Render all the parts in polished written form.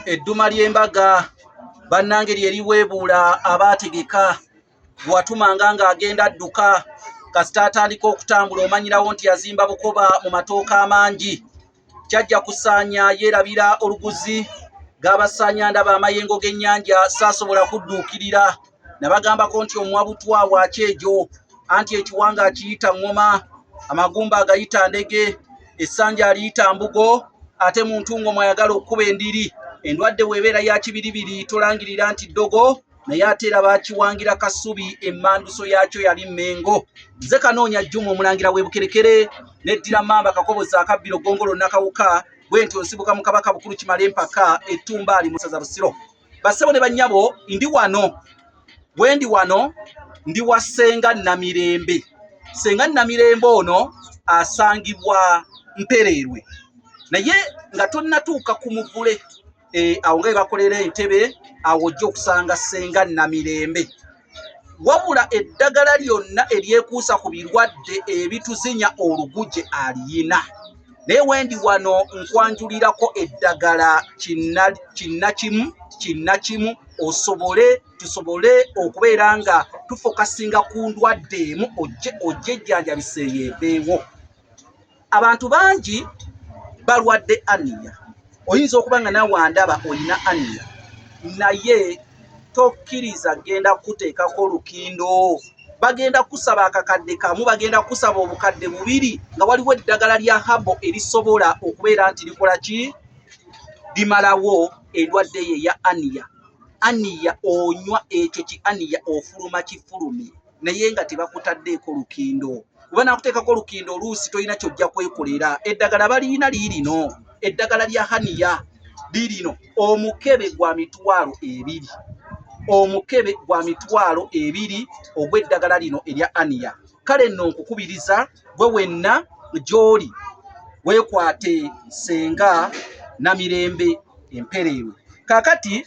Edduma ly'embaga bannange lyeri weebuula abaategeka bwatumanga ng'agenda adduka kasita atandika okutambula omanyirawo nti yazimba bukoba mu matooka amangi kyajja kusaanya yeerabira oluguzi g'abasaanya ndaba amayengo g'ennyanja saasobola kudduukirira nabagambako nti omuwabutwa bwakyejo anti ekiwanga akiyita ŋŋoma amagumba agayita ndege essanja aliyita mbugo ate mu ntungo mwayagala okkuba endiri endwadde weebeera ya kibiribiri tolangirira nti ddogo naye ate era baakiwangira kasubi emmanduso yaakyo yali mmengo nze Kanoonya Juma omulangira w'ebukerekere neddira mamba kakobozi akabbiro gongolo nakawuka bwe nti osibuka mu kabaka bukulu kimala empaka ettumba ali mu ssaza Busiro bassebo ne bannyabo ndi wano bwe ndi wano ndi wa Ssenga Namirembe. Ssenga Namirembe ono asangibwa Mpereerwe naye nga tonnatuuka ku Muvule awo nga bakolera Entebbe awo ojja okusanga Ssenga Namirembe wabula eddagala lyonna eryekuusa ku birwadde ebituzinya oluguje aliyina naye wendi wano nkwanjulirako eddagala kinnakimu tusobole okubeera nga tufokasinga ku ndwadde emu ojje ejjanjabiseeyeeveewo. Abantu bangi balwadde aniya oyinza okuba nga naawe andaba olina aniya naye tokkiriza genda kuteekako olukindo bagenda kusaba akakadde kamu bagenda kusaba obukadde bubiri nga waliwo eddagala lya habo erisobola okubeera nti likola ki limalawo endwadde ye ya aniya. Aniya onywa ekyo ki aniya ofuluma kifulumi naye nga tebakutaddeeko lukindo kuba nakuteekako olukindo oluusi tolina kyojja kwekolera eddagala baliyina liirino eddagala lya aniya liirino omukebe gwa mitwalo ebiri omukebe gwa mitwalo ebiri ogw'eddagala lino erya aniya. Kale nno nkukubiriza gwe wenna gy'oli weekwate Ssenga Namirembe Empereerwe kaakati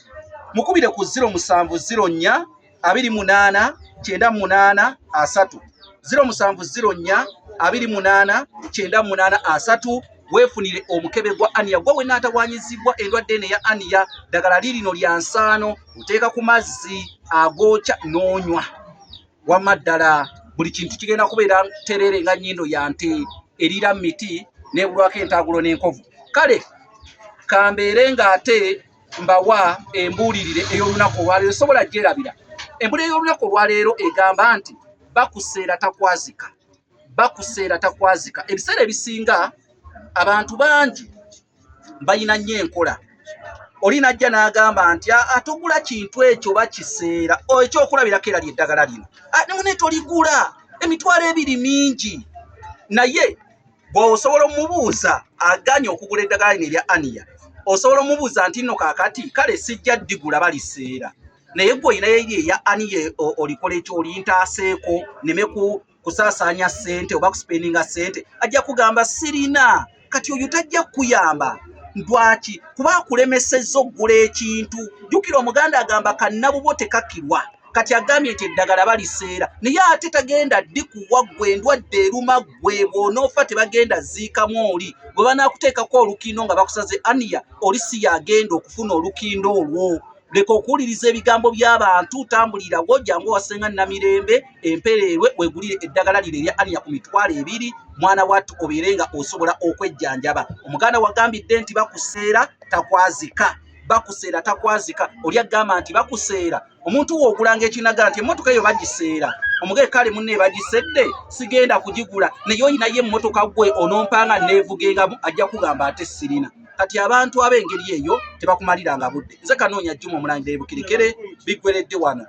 mukubire ku 0704 28 98 3 0704 28 98 3 weefunire omukebe gwa aniya gwe wenna atawanyizibwa endwadde eno ya aniya. Ddagala liirino lya nsaano oteeka ku mazzi agookya n'onywa wamma ddala buli kintu kigenda kubeera terere nga nnyindo ya nte eriira mu miti n'ebulwako entaagulo n'enkovu. Kale kambeere ng'ate mbawa embuulirire ey'olunaku olwaleero sobola gyerabira. Embuulirire y'olunaku olwaleero egamba nti bakuseera takwazika. Ebiseera ebisinga abantu bangi balina nnyo enkola oli najja n'agamba nti atogula kintu ekyo bakiseera ekyokulabirako era lyeddagala lino nemune toligula emitwalo ebiri mingi naye bw'osobola omubuuza aganye okugula eddagala lino erya aniya osobola omubuuza nti nno kaakati kale sijja ddigula baliseera naye gwe olinayo eri eya aniya olikola ekyo olintaaseeko neme kusaasaanya ssente oba kusipendinga ssente ajja kugamba sirina kati oyo tajja kuyamba ndwaki kuba akulemesezza oggula ekintu. Jjukira omuganda agamba kannabubo tekakkirwa kati agambye nti eddagala baliseera naye ate tagenda ddikuwa ggwe endwadde eruma ggwe bw'onoofa tebagenda ziikamu oli bwe banaakuteekako olukindo nga bakusaze aniya oli si yagenda okufuna olukindo olwo. Leka okuwuliriza ebigambo by'abantu tambulira wojjangu wa Ssenga Namirembe Empereerwe wegulire eddagala lino erya aniya ku mitwalo ebiri mwana wattu obeere nga osobola okwejjanjaba. Omuganda wagambidde nti bakuseera takwazika oli agamba nti bakuseera omuntu woogulanga ekinaga nti emmotoka eyo bagiseera omugee kale munne bagisedde sigenda kugigula naye oyinayo emmotoka gwe onompanga neevugengamu ajja kugamba ate sirina. Kati abantu ab'engeri eyo tebakumaliranga budde. Nze Kanoonya Juma omulangira w'ebukerekere biggweredde wano.